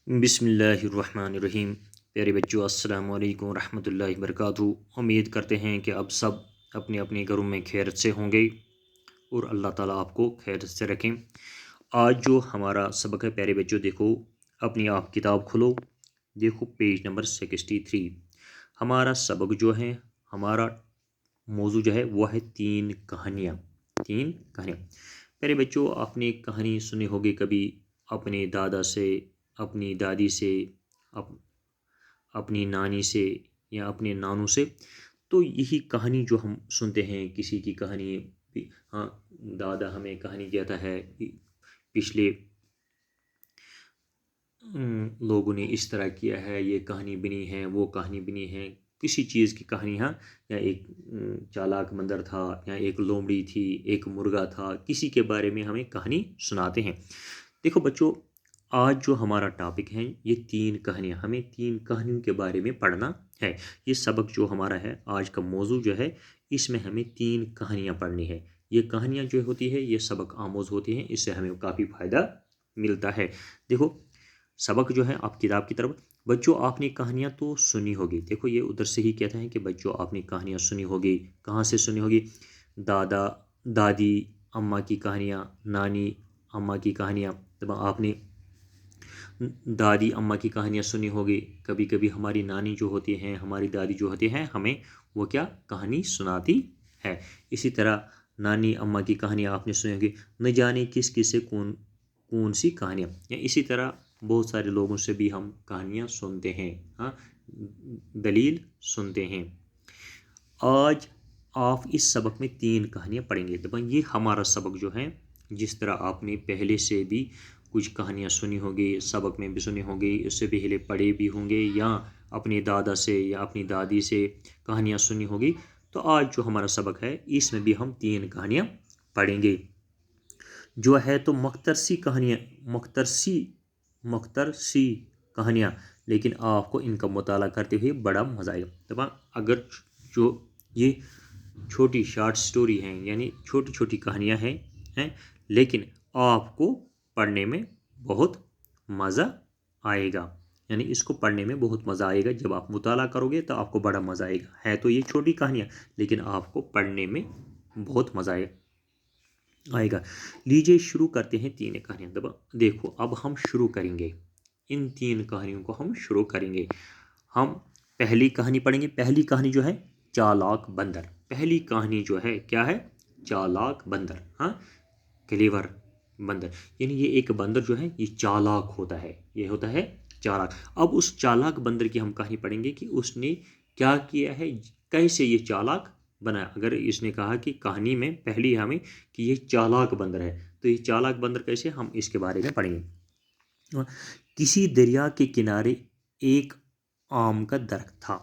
बिस्मिल्लाहिर्रहमानिर्रहीम। प्यारे बच्चों, अस्सलाम वालेकुम रहमतुल्लाहि वबरकातुहू। उम्मीद करते हैं कि अब सब अपने अपने घरों में खैरियत से होंगे और अल्लाह ताला आपको खैरियत से रखें। आज जो हमारा सबक है प्यारे बच्चों, देखो अपनी आप किताब खोलो, देखो पेज नंबर 63। हमारा सबक जो है, हमारा मौजू जो है वो है तीन कहानियाँ। तीन कहानियाँ प्यारे बच्चों, आपने कहानी सुनी होगी कभी अपने दादा से, अपनी दादी से, अप, अपनी नानी से या अपने नानू से। तो यही कहानी जो हम सुनते हैं, किसी की कहानी हाँ, दादा हमें कहानी कहता है कि पिछले लोगों ने इस तरह किया है, ये कहानी बनी है, वो कहानी बनी है, किसी चीज़ की कहानी। हाँ, या एक चालाक बंदर था, या एक लोमड़ी थी, एक मुर्गा था, किसी के बारे में हमें कहानी सुनाते हैं। देखो बच्चों, आज जो हमारा टॉपिक है ये तीन कहानियाँ, हमें तीन कहानियों के बारे में पढ़ना है। ये सबक जो हमारा है, आज का मौजू जो है, इसमें हमें तीन कहानियाँ पढ़नी है। ये कहानियाँ जो होती है ये सबक आमोज होती हैं, इससे हमें काफ़ी फ़ायदा मिलता है। देखो सबक जो है आप किताब की तरफ, बच्चों आपने कहानियाँ तो सुनी होगी। देखो ये उधर से ही कहता है कि बच्चों आपने कहानियाँ सुनी होगी। कहाँ से सुनी होगी? दादा दादी अम्मा की कहानियाँ, नानी अम्मा की कहानियाँ। तब आपने दादी अम्मा की कहानियाँ सुनी होगी। कभी कभी हमारी नानी जो होती हैं, हमारी दादी जो होती हैं, हमें वो क्या कहानी सुनाती है। इसी तरह नानी अम्मा की कहानियाँ आपने सुनी होगी। न जाने किस किस से कौन कौन सी कहानियाँ, या इसी तरह बहुत सारे लोगों से भी हम कहानियाँ सुनते हैं। हाँ, दलील सुनते हैं। आज आप इस सबक में तीन कहानियाँ पढ़ेंगे। तो ये हमारा सबक जो है, जिस तरह आपने पहले से भी कुछ कहानियाँ सुनी होगी, सबक में भी सुनी होगी, इससे पहले पढ़े भी होंगे, या अपने दादा से या अपनी दादी से कहानियाँ सुनी होगी। तो आज जो हमारा सबक है इसमें भी हम तीन कहानियाँ पढ़ेंगे जो है। तो मुख्तरसी कहानियाँ, मुख्तरसी कहानियाँ, लेकिन आपको इनका मुताला करते हुए बड़ा मज़ा आएगा। तो अगर जो ये छोटी शॉर्ट स्टोरी हैं, यानी छोटी छोटी कहानियाँ हैं, लेकिन आपको पढ़ने में बहुत मज़ा आएगा। यानी इसको पढ़ने में बहुत मज़ा आएगा। जब आप मुताला करोगे तो आपको बड़ा मज़ा आएगा। है तो ये छोटी कहानियाँ, लेकिन आपको पढ़ने में बहुत मज़ा आएगा। लीजिए शुरू करते हैं तीन कहानियाँ। देखो अब हम शुरू करेंगे, इन तीन कहानियों को हम शुरू करेंगे। हम पहली कहानी पढ़ेंगे। पहली कहानी जो है चालाक बंदर। पहली कहानी जो है क्या है? चालाक बंदर। हाँ, क्लेवर बंदर। यानी ये एक बंदर जो है ये चालाक होता है, ये होता है चालाक। अब उस चालाक बंदर की हम कहानी पढ़ेंगे कि उसने क्या किया है, कैसे ये चालाक बना। अगर इसने कहा कि कहानी में पहली हमें कि ये चालाक बंदर है, तो ये चालाक बंदर कैसे, हम इसके बारे में पढ़ेंगे। किसी दरिया के किनारे एक आम का दरख्त था।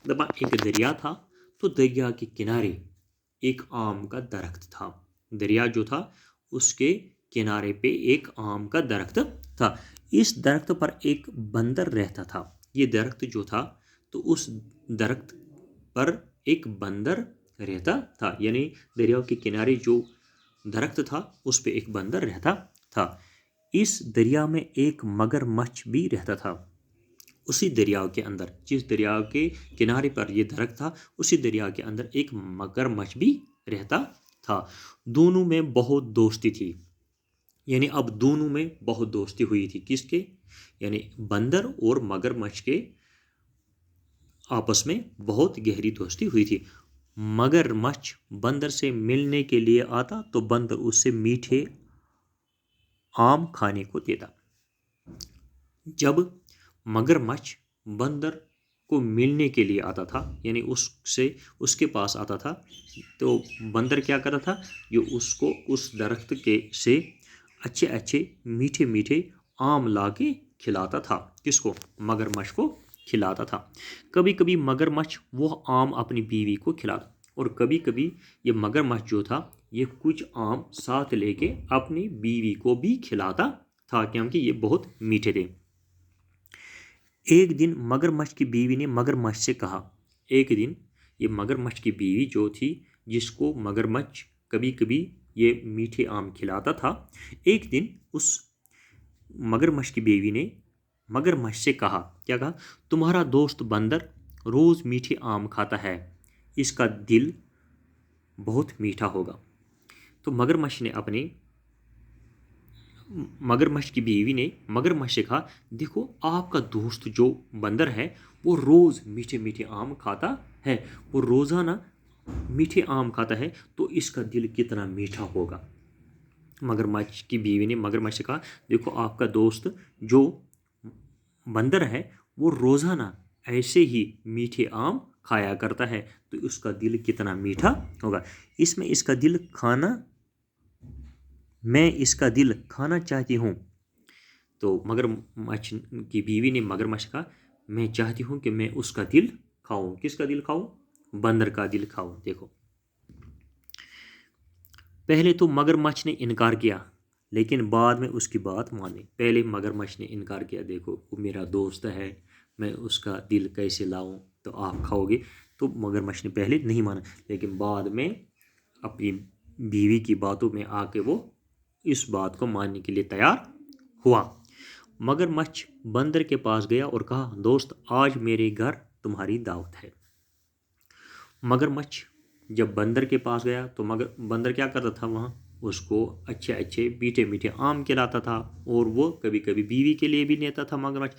दबा एक दरिया था, तो दरिया के किनारे एक आम का दरख्त था। दरिया जो था उसके किनारे पे एक आम का दरख्त था। इस दरख्त पर एक बंदर रहता था। ये दरख्त जो था, तो उस दरख्त पर एक बंदर रहता था। यानी दरिया के किनारे जो दरख्त था उस पे एक बंदर रहता था। इस दरिया में एक मगरमच्छ भी रहता था। उसी दरिया के अंदर, जिस दरिया के किनारे पर यह दरख्त था, उसी दरिया के अंदर एक मगरमच्छ भी रहता था। दोनों में बहुत दोस्ती थी। यानी अब दोनों में बहुत दोस्ती हुई थी। किसके? यानी बंदर और मगरमच्छ के आपस में बहुत गहरी दोस्ती हुई थी। मगरमच्छ बंदर से मिलने के लिए आता तो बंदर उससे मीठे आम खाने को देता। जब मगरमच्छ बंदर को मिलने के लिए आता था, यानी उसके पास आता था, तो बंदर क्या करता था, जो उसको उस दरख्त के से अच्छे अच्छे मीठे मीठे आम ला के खिलाता था। किसको? मगरमच्छ को खिलाता था। कभी कभी मगरमच्छ वो आम अपनी बीवी को खिलाता, और कभी कभी ये मगरमच्छ जो था ये कुछ आम साथ लेके अपनी बीवी को भी खिलाता था, क्योंकि ये बहुत मीठे थे। एक दिन मगरमच्छ की बीवी ने मगरमच्छ से कहा, एक दिन ये मगरमच्छ की बीवी जो थी, जिसको मगरमच्छ कभी कभी ये मीठे आम खिलाता था, एक दिन उस मगरमच्छ की बीवी ने मगरमच्छ से कहा, क्या कहा, तुम्हारा दोस्त बंदर रोज मीठे आम खाता है, इसका दिल बहुत मीठा होगा। तो मगरमच्छ की बीवी ने मगरमच्छ से कहा, देखो आपका दोस्त जो बंदर है वो रोज मीठे मीठे आम खाता है, वो रोजाना मीठे आम खाता है, तो इसका दिल कितना मीठा होगा। मगरमच्छ की बीवी ने मगरमच्छ से कहा, देखो आपका दोस्त जो बंदर है वो रोजाना ऐसे ही मीठे आम खाया करता है, तो उसका दिल कितना मीठा होगा। मैं इसका दिल खाना चाहती हूँ। तो मगरमच्छ की बीवी ने मगरमच्छ कहा, मैं चाहती हूँ कि मैं उसका दिल खाऊं। किसका दिल खाऊं? बंदर का दिल खाऊं। देखो, पहले तो मगरमच्छ ने इनकार किया, लेकिन बाद में उसकी बात मानी। पहले मगरमच्छ ने इनकार किया, देखो वो मेरा दोस्त है, मैं उसका दिल कैसे लाऊं, तो आप खाओगे। तो मगरमच्छ ने पहले नहीं माना, लेकिन बाद में अपनी बीवी की बातों में आके वो इस बात को मानने के लिए तैयार हुआ। मगरमच्छ बंदर के पास गया और कहा, दोस्त आज मेरे घर तुम्हारी दावत है। मगरमच्छ जब बंदर के पास गया तो बंदर क्या करता था, वहाँ उसको अच्छे अच्छे मीठे मीठे आम खिलाता था, और वो कभी कभी बीवी के लिए भी लेता था मगरमच्छ।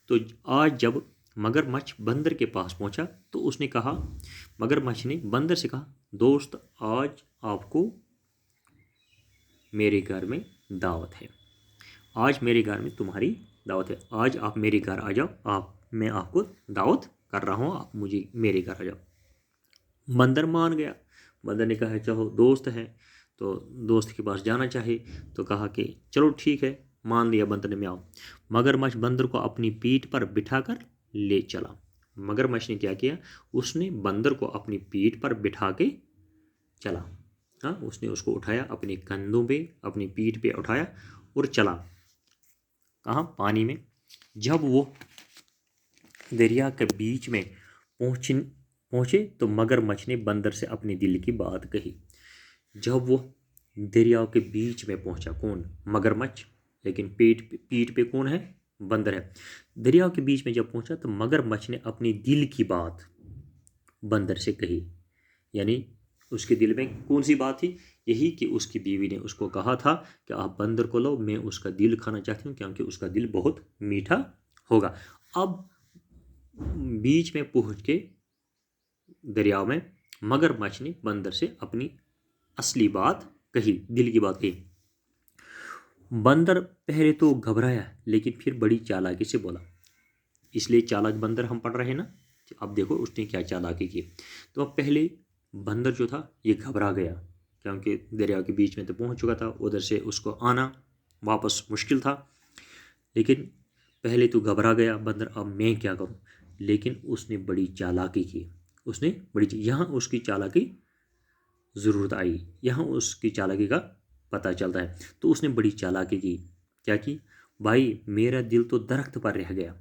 तो आज जब मगरमच्छ बंदर के पास पहुँचा तो उसने कहा, मगरमच्छ ने बंदर से कहा, दोस्त आज आपको मेरे घर में दावत है, आज मेरे घर में तुम्हारी दावत है, आज आप मेरे घर आ जाओ, मैं आपको दावत कर रहा हूँ, आप मुझे मेरे घर आ जाओ। बंदर मान गया। बंदर ने कहा, चलो दोस्त है तो दोस्त के पास जाना चाहिए, तो कहा कि चलो ठीक है, मान लिया बंदर ने, मैं आओ। मगरमच्छ बंदर को अपनी पीठ पर बिठाकर ले चला। मगरमच्छ ने क्या किया, उसने बंदर को अपनी पीठ पर बिठा के चला। हाँ, उसने उसको उठाया, अपने कंधों पे अपनी पीठ पे उठाया और चला। कहाँ? पानी में। जब वो दरिया के बीच में पहुँचे तो मगरमच्छ ने बंदर से अपने दिल की बात कही। जब वो दरिया के बीच में पहुँचा, कौन? मगरमच्छ, लेकिन पीठ पे कौन है? बंदर है। दरिया के बीच में जब पहुँचा तो मगरमच्छ ने अपनी दिल की बात बंदर से कही। यानी उसके दिल में कौन सी बात थी? यही कि उसकी बीवी ने उसको कहा था कि आप बंदर को लो, मैं उसका दिल खाना चाहती हूँ, क्योंकि उसका दिल बहुत मीठा होगा। अब बीच में पहुँच के दरिया में मगरमच्छ ने बंदर से अपनी असली बात कही, दिल की बात कही। बंदर पहले तो घबराया, लेकिन फिर बड़ी चालाकी से बोला। इसलिए चालाक बंदर हम पढ़ रहे हैं ना। अब देखो उसने क्या चालाकी की। तो अब पहले बंदर जो था ये घबरा गया, क्योंकि दरिया के बीच में तो पहुंच चुका था, उधर से उसको आना वापस मुश्किल था। लेकिन पहले तो घबरा गया बंदर, अब मैं क्या करूं। लेकिन उसने बड़ी चालाकी की, यहाँ उसकी चालाकी ज़रूरत आई, यहाँ उसकी चालाकी का पता चलता है। तो उसने बड़ी चालाकी की। क्या की? भाई मेरा दिल तो दरख्त पर रह गया,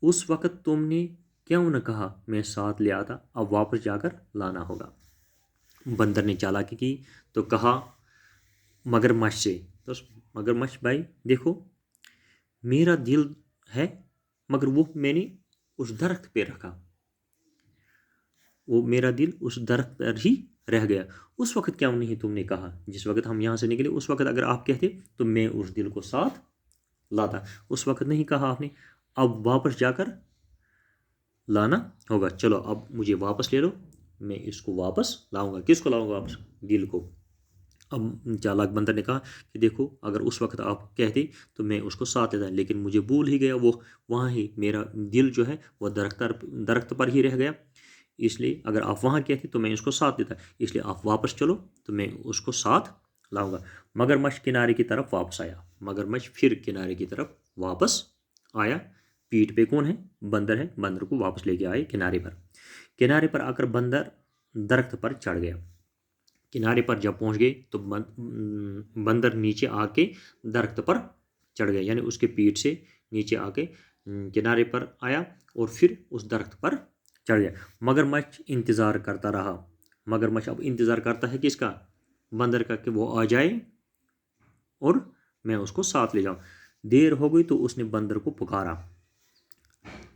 उस वक़्त तुमने क्यों न कहा, मैं साथ ले आता, अब वापस जाकर लाना होगा। बंदर ने चालाकी की तो कहा मगरमच्छ से, तो मगरमच्छ भाई देखो मेरा दिल है, मगर वो मैंने उस दरख्त पे रखा, वो मेरा दिल उस दरख्त पर ही रह गया। उस वक़्त क्यों नहीं तुमने कहा, जिस वक़्त हम यहाँ से निकले उस वक़्त अगर आप कहते तो मैं उस दिल को साथ लाता। उस वक़्त नहीं कहा आपने, अब वापस जाकर लाना होगा। चलो अब मुझे वापस ले लो, मैं इसको वापस लाऊंगा। किसको लाऊंगा वापस? दिल को। अब चालाक बंदर ने कहा कि देखो अगर उस वक्त आप कहते तो मैं उसको साथ लेता, लेकिन मुझे भूल ही गया, वो वहाँ ही मेरा दिल जो है वो दरख्त पर ही रह गया, इसलिए अगर आप वहाँ कहते तो मैं इसको साथ देता, इसलिए आप वापस चलो तो मैं उसको साथ लाऊंगा। मगरमच्छ किनारे की तरफ वापस आया। मगरमच्छ फिर किनारे की तरफ वापस आया। पीठ पे कौन है? बंदर है। बंदर को वापस लेके आए किनारे पर। किनारे पर आकर बंदर दरख्त पर चढ़ गया। किनारे पर जब पहुंच गए तो बंदर नीचे आके दरख्त पर चढ़ गया, यानी उसके पीठ से नीचे आके किनारे पर आया और फिर उस दरख्त पर चढ़ गया। मगरमच्छ इंतज़ार करता रहा। मगरमच्छ अब इंतज़ार करता है किसका? बंदर का, कि वो आ जाए और मैं उसको साथ ले जाऊं। देर हो गई तो उसने बंदर को पुकारा।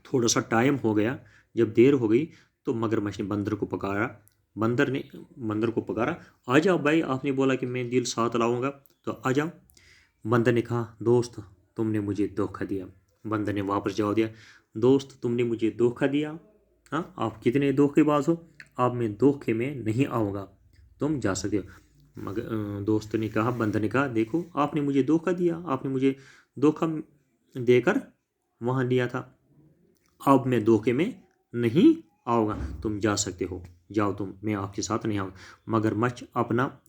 थोड़ा सा टाइम हो गया, जब देर हो गई तो मगरमच्छ ने बंदर को पुकारा। बंदर ने बंदर को पुकारा, आ जाओ भाई, आपने बोला कि मैं दिल साथ लाऊंगा, तो आ जाओ। बंदर ने कहा, दोस्त तुमने मुझे धोखा दिया। बंदर ने वापस जवाब दिया, दोस्त तुमने मुझे धोखा दिया। हाँ, आप कितने धोखेबाज हो, अब मैं धोखे में नहीं आऊँगा, तुम जा सकते हो। मगर दोस्त ने कहा, बंदर ने कहा, देखो आपने मुझे धोखा दिया, आपने मुझे धोखा देकर वहाँ लिया था, अब मैं धोखे में नहीं आऊँगा, तुम जा सकते हो, जाओ तुम, मैं आपके साथ नहीं आऊँगा। मगरमच्छ अपना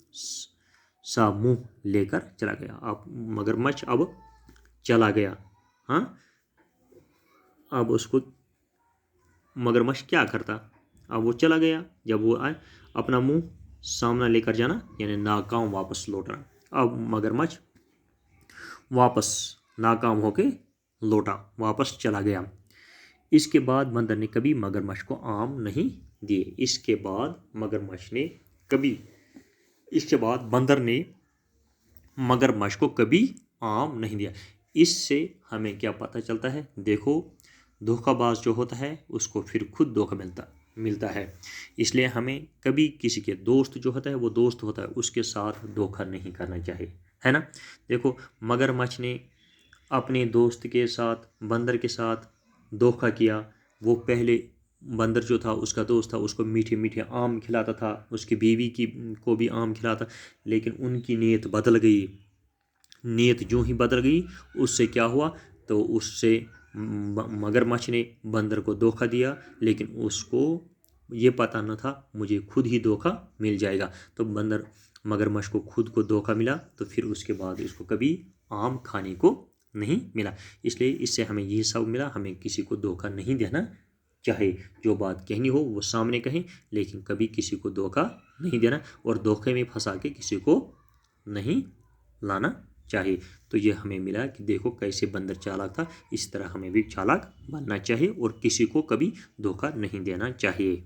सा मुंह लेकर चला गया। अब मगरमच्छ अब चला गया। हाँ, अब उसको मगरमच्छ क्या करता, अब वो चला गया। जब वो आए, अपना मुंह सामना लेकर जाना यानी नाकाम वापस लौटना। अब मगरमच्छ वापस नाकाम होके लौटा, वापस चला गया। इसके बाद बंदर ने कभी मगरमच्छ को आम नहीं दिए। इसके बाद बंदर ने मगरमच्छ को कभी आम नहीं दिया। इससे हमें क्या पता चलता है, देखो धोखाबाज जो होता है उसको फिर खुद धोखा मिलता है। इसलिए हमें कभी किसी के दोस्त जो होता है, वो दोस्त होता है, उसके साथ धोखा नहीं करना चाहिए, है ना। देखो मगरमच्छ ने अपने दोस्त के साथ, बंदर के साथ धोखा किया। वो पहले बंदर जो था, उसका दोस्त था, उसको मीठे मीठे आम खिलाता था, उसकी बीवी को भी आम खिलाता, लेकिन उनकी नीयत बदल गई। नीयत जो ही बदल गई, उससे क्या हुआ, तो उससे मगरमच्छ ने बंदर को धोखा दिया, लेकिन उसको ये पता न था मुझे खुद ही धोखा मिल जाएगा। तो मगरमच्छ को खुद को धोखा मिला, तो फिर उसके बाद उसको कभी आम खाने को नहीं मिला। इसलिए इससे हमें यही सबक मिला, हमें किसी को धोखा नहीं देना चाहे। जो बात कहनी हो वो सामने कहें, लेकिन कभी किसी को धोखा नहीं देना, और धोखे में फंसा के किसी को नहीं लाना चाहिए। तो ये हमें मिला कि देखो कैसे बंदर चालाक था, इस तरह हमें भी चालाक बनना चाहिए और किसी को कभी धोखा नहीं देना चाहिए।